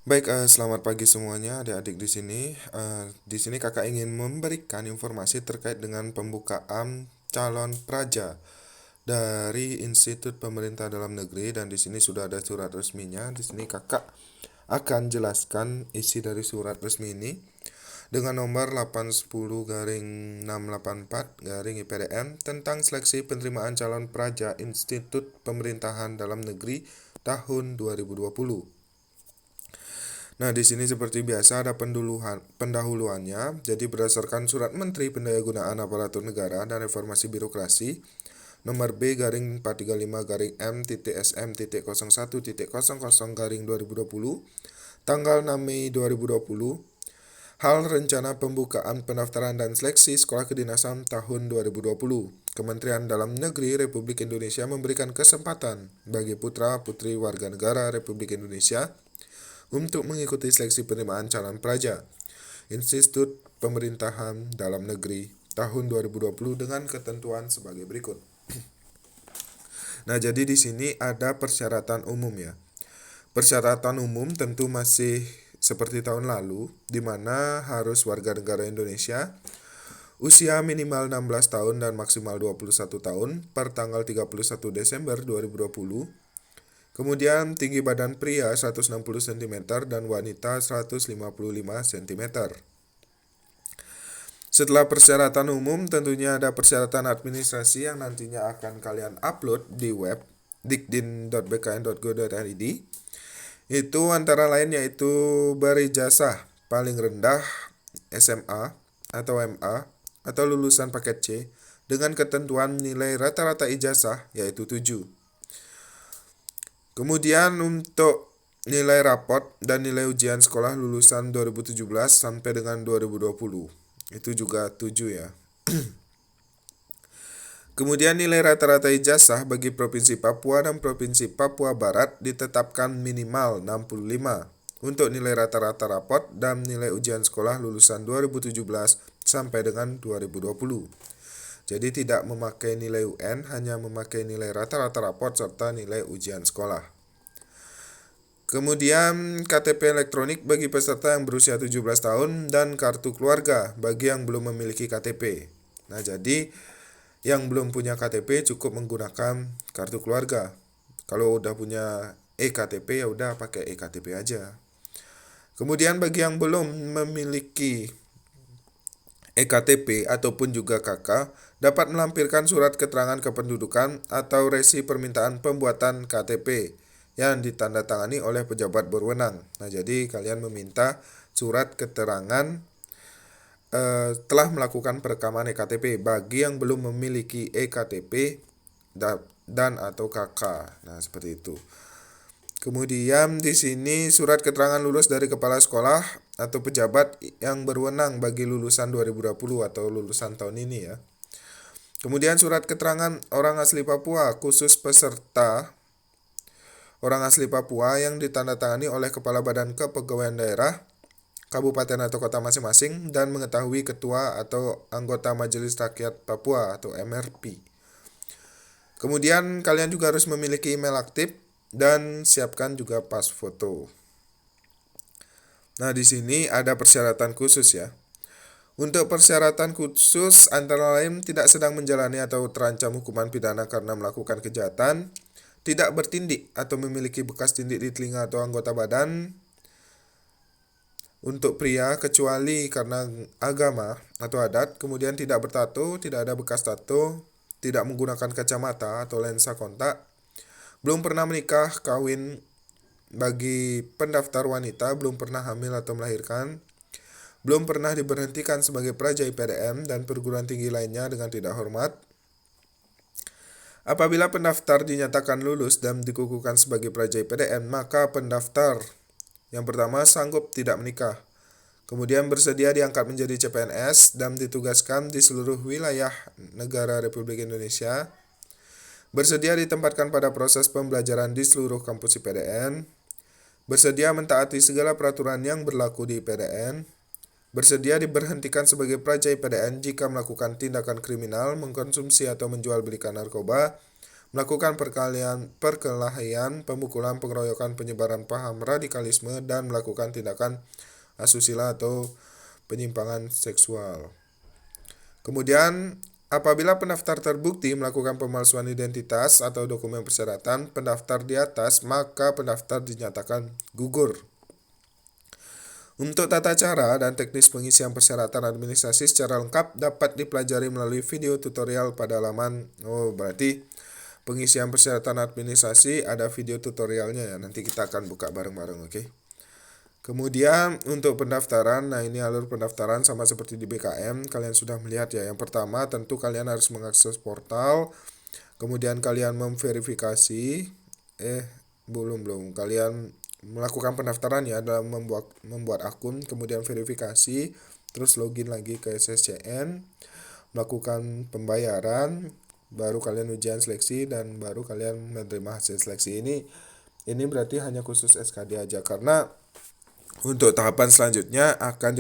Baik, selamat pagi semuanya adik-adik di sini. Di sini kakak ingin memberikan informasi terkait dengan pembukaan calon praja dari Institut Pemerintah Dalam Negeri dan di sini sudah ada surat resminya. Di sini kakak akan jelaskan isi dari surat resmi ini dengan nomor 810 garing 684 garing IPDN tentang seleksi penerimaan calon praja Institut Pemerintahan Dalam Negeri tahun 2020. Nah, di sini seperti biasa ada pendahuluannya. Jadi berdasarkan Surat Menteri Pendayagunaan Aparatur Negara dan Reformasi Birokrasi nomor B garing 435 garing M titik SM titik 01 titik 00 garing 2020 tanggal 6 Mei 2020 hal rencana pembukaan pendaftaran dan seleksi sekolah kedinasan tahun 2020. Kementerian Dalam Negeri Republik Indonesia memberikan kesempatan bagi putra-putri warga negara Republik Indonesia untuk mengikuti seleksi penerimaan calon praja Institut Pemerintahan Dalam Negeri tahun 2020 dengan ketentuan sebagai berikut. Nah, jadi di sini ada persyaratan umum ya. Persyaratan umum tentu masih seperti tahun lalu, di mana harus warga negara Indonesia, usia minimal 16 tahun dan maksimal 21 tahun per tanggal 31 Desember 2020. Kemudian tinggi badan pria 160 cm dan wanita 155 cm. Setelah persyaratan umum, tentunya ada persyaratan administrasi yang nantinya akan kalian upload di web dikdin.bkn.go.id. Itu antara lain yaitu berijazah paling rendah SMA atau MA atau lulusan paket C dengan ketentuan nilai rata-rata ijazah yaitu 7. Kemudian untuk nilai rapot dan nilai ujian sekolah lulusan 2017 sampai dengan 2020. Itu juga 7 ya. Kemudian nilai rata-rata ijazah bagi Provinsi Papua dan Provinsi Papua Barat ditetapkan minimal 65 untuk nilai rata-rata rapot dan nilai ujian sekolah lulusan 2017 sampai dengan 2020. Jadi tidak memakai nilai UN, hanya memakai nilai rata-rata rapot serta nilai ujian sekolah. Kemudian KTP elektronik bagi peserta yang berusia 17 tahun dan kartu keluarga bagi yang belum memiliki KTP. Nah, jadi yang belum punya KTP cukup menggunakan kartu keluarga. Kalau udah punya eKTP ya udah pakai eKTP aja. Kemudian bagi yang belum memiliki eKTP ataupun juga KK dapat melampirkan surat keterangan kependudukan atau resi permintaan pembuatan KTP yang ditandatangani oleh pejabat berwenang. Nah, jadi kalian meminta surat keterangan telah melakukan perekaman eKTP bagi yang belum memiliki eKTP dan atau KK. Nah, seperti itu. Kemudian di sini surat keterangan lulus dari kepala sekolah atau pejabat yang berwenang bagi lulusan 2020 atau lulusan tahun ini ya. Kemudian surat keterangan orang asli Papua khusus peserta orang asli Papua yang ditandatangani oleh Kepala Badan Kepegawaian Daerah, Kabupaten atau Kota masing-masing dan mengetahui Ketua atau anggota Majelis Rakyat Papua atau MRP. Kemudian kalian juga harus memiliki email aktif dan siapkan juga pas foto. Nah, di sini ada persyaratan khusus ya. Untuk persyaratan khusus antara lain tidak sedang menjalani atau terancam hukuman pidana karena melakukan kejahatan, tidak bertindik atau memiliki bekas tindik di telinga atau anggota badan untuk pria kecuali karena agama atau adat, kemudian tidak bertato, tidak ada bekas tato, tidak menggunakan kacamata atau lensa kontak, belum pernah menikah, kawin bagi pendaftar wanita, belum pernah hamil atau melahirkan, belum pernah diberhentikan sebagai praja IPDN dan perguruan tinggi lainnya dengan tidak hormat. Apabila pendaftar dinyatakan lulus dan dikukuhkan sebagai praja IPDN, maka pendaftar yang pertama sanggup tidak menikah. Kemudian bersedia diangkat menjadi CPNS dan ditugaskan di seluruh wilayah negara Republik Indonesia. Bersedia ditempatkan pada proses pembelajaran di seluruh kampus IPDN. Bersedia mentaati segala peraturan yang berlaku di IPDN. Bersedia diberhentikan sebagai praja IPDN jika melakukan tindakan kriminal, mengkonsumsi atau menjual belikan narkoba, melakukan perkelahian, pemukulan, pengeroyokan, penyebaran paham radikalisme, dan melakukan tindakan asusila atau penyimpangan seksual. Kemudian, apabila pendaftar terbukti melakukan pemalsuan identitas atau dokumen persyaratan pendaftar di atas, maka pendaftar dinyatakan gugur. Untuk tata cara dan teknis pengisian persyaratan administrasi secara lengkap dapat dipelajari melalui video tutorial pada halaman. Berarti pengisian persyaratan administrasi ada video tutorialnya ya. Nanti kita akan buka bareng-bareng, oke? Kemudian untuk pendaftaran, nah ini alur pendaftaran sama seperti di BKM, kalian sudah melihat ya. Yang pertama tentu kalian harus mengakses portal, kemudian kalian memverifikasi, belum, kalian melakukan pendaftaran ya dalam membuat akun, kemudian verifikasi, terus login lagi ke SSCN, melakukan pembayaran, baru kalian ujian seleksi dan baru kalian menerima hasil seleksi. Ini berarti hanya khusus SKD aja, karena untuk tahapan selanjutnya akan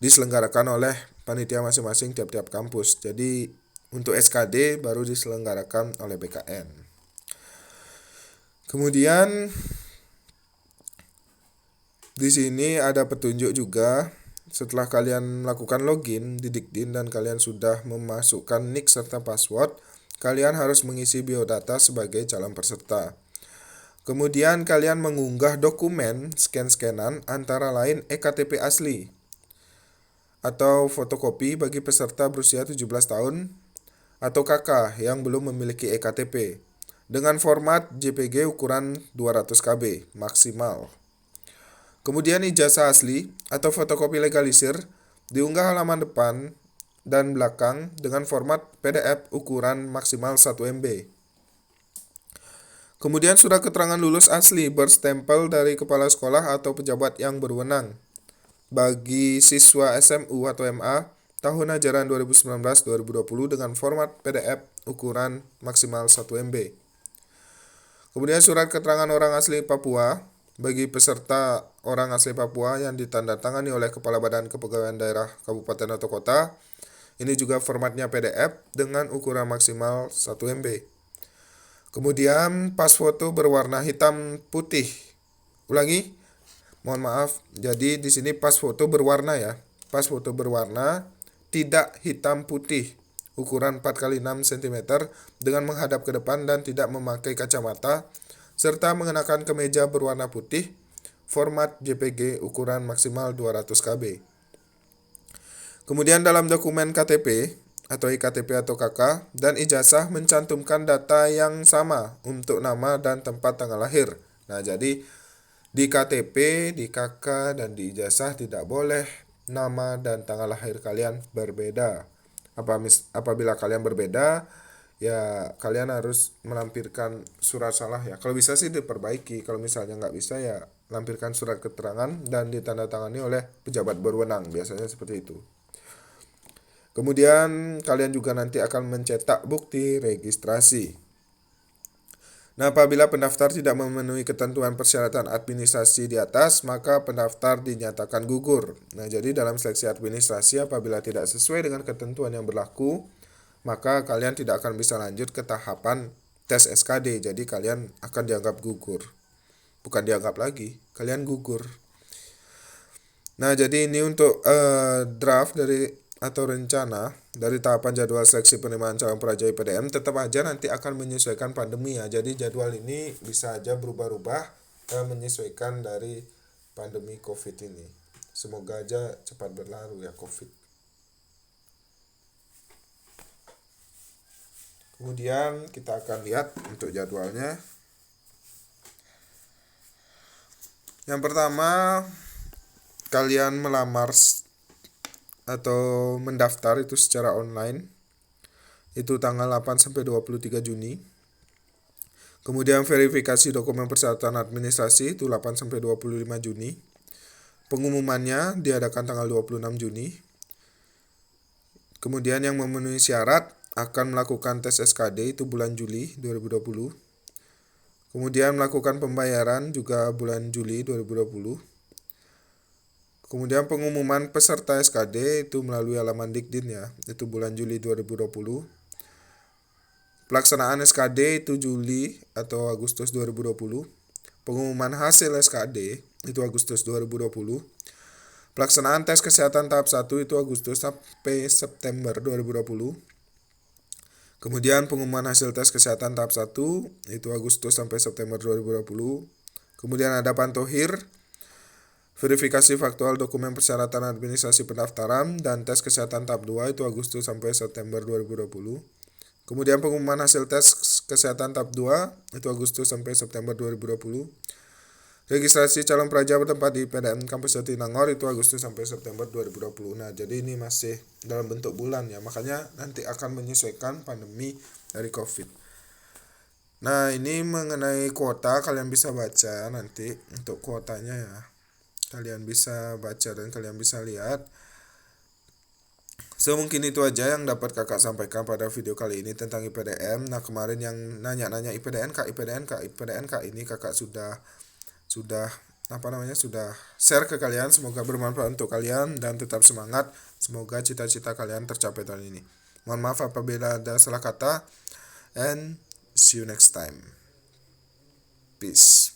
diselenggarakan oleh panitia masing-masing tiap-tiap kampus. Jadi untuk SKD baru diselenggarakan oleh BKN. Kemudian di sini ada petunjuk juga. Setelah kalian melakukan login di Dikdin dan kalian sudah memasukkan nick serta password, kalian harus mengisi biodata sebagai calon peserta. Kemudian kalian mengunggah dokumen scan-scanan antara lain EKTP asli atau fotokopi bagi peserta berusia 17 tahun atau KK yang belum memiliki EKTP dengan format JPG ukuran 200 KB maksimal. Kemudian ijazah asli atau fotokopi legalisir diunggah halaman depan dan belakang dengan format PDF ukuran maksimal 1 MB. Kemudian surat keterangan lulus asli berstempel dari kepala sekolah atau pejabat yang berwenang bagi siswa SMU atau MA tahun ajaran 2019-2020 dengan format PDF ukuran maksimal 1 MB. Kemudian surat keterangan orang asli Papua bagi peserta orang asli Papua yang ditandatangani oleh Kepala Badan Kepegawaian Daerah Kabupaten atau Kota. Ini juga formatnya PDF dengan ukuran maksimal 1 MB. Kemudian pas foto berwarna hitam putih. Ulangi, mohon maaf. Jadi di sini pas foto berwarna ya. Pas foto berwarna tidak hitam putih. Ukuran 4x6 cm dengan menghadap ke depan dan tidak memakai kacamata serta mengenakan kemeja berwarna putih format JPG ukuran maksimal 200 KB. Kemudian dalam dokumen KTP atau IKTP atau KK dan ijazah mencantumkan data yang sama untuk nama dan tempat tanggal lahir. Nah, jadi di KTP, di KK, dan di ijazah tidak boleh nama dan tanggal lahir kalian berbeda. Apabila kalian berbeda, ya kalian harus melampirkan surat salah ya. Kalau bisa sih diperbaiki, kalau misalnya nggak bisa ya lampirkan surat keterangan dan ditandatangani oleh pejabat berwenang, biasanya seperti itu. Kemudian kalian juga nanti akan mencetak bukti registrasi. Nah, apabila pendaftar tidak memenuhi ketentuan persyaratan administrasi di atas, maka pendaftar dinyatakan gugur. Nah, jadi dalam seleksi administrasi apabila tidak sesuai dengan ketentuan yang berlaku, maka kalian tidak akan bisa lanjut ke tahapan tes SKD. Jadi kalian akan dianggap gugur. Bukan dianggap lagi, kalian gugur. Nah, jadi ini untuk draft dari atau rencana dari tahapan jadwal seleksi penerimaan calon pelajar IPDN. Tetap aja nanti akan menyesuaikan pandemi ya. Jadi jadwal ini bisa aja berubah-ubah menyesuaikan dari pandemi COVID ini. Semoga aja cepat berlalu ya COVID. Kemudian kita akan lihat untuk jadwalnya. Yang pertama, kalian melamar atau mendaftar itu secara online. Itu tanggal 8 sampai 23 Juni. Kemudian verifikasi dokumen persyaratan administrasi itu 8 sampai 25 Juni. Pengumumannya diadakan tanggal 26 Juni. Kemudian yang memenuhi syarat akan melakukan tes SKD itu bulan Juli 2020. Kemudian melakukan pembayaran juga bulan Juli 2020. Kemudian pengumuman peserta SKD itu melalui halaman Dikdin ya, itu bulan Juli 2020. Pelaksanaan SKD itu Juli atau Agustus 2020. Pengumuman hasil SKD itu Agustus 2020. Pelaksanaan tes kesehatan tahap 1 itu Agustus sampai September 2020. Kemudian pengumuman hasil tes kesehatan tahap 1 itu Agustus sampai September 2020. Kemudian ada Pantohir, verifikasi faktual dokumen persyaratan administrasi pendaftaran dan tes kesehatan tahap 2 itu Agustus sampai September 2020. Kemudian pengumuman hasil tes kesehatan tahap 2 itu Agustus sampai September 2020. Registrasi calon pelajar bertempat di PTN Kampus Jatinangor itu Agustus sampai September 2020. Nah, jadi ini masih dalam bentuk bulan ya, makanya nanti akan menyesuaikan pandemi dari COVID. Nah, ini mengenai kuota, kalian bisa baca nanti untuk kuotanya ya. Kalian bisa baca dan kalian bisa lihat. Mungkin itu aja yang dapat kakak sampaikan pada video kali ini tentang IPDN. Nah, kemarin yang nanya-nanya IPDN kak ini kakak sudah share ke kalian. Semoga bermanfaat untuk kalian dan tetap semangat. Semoga cita-cita kalian tercapai tahun ini. Mohon maaf apabila ada salah kata, and see you next time. Peace.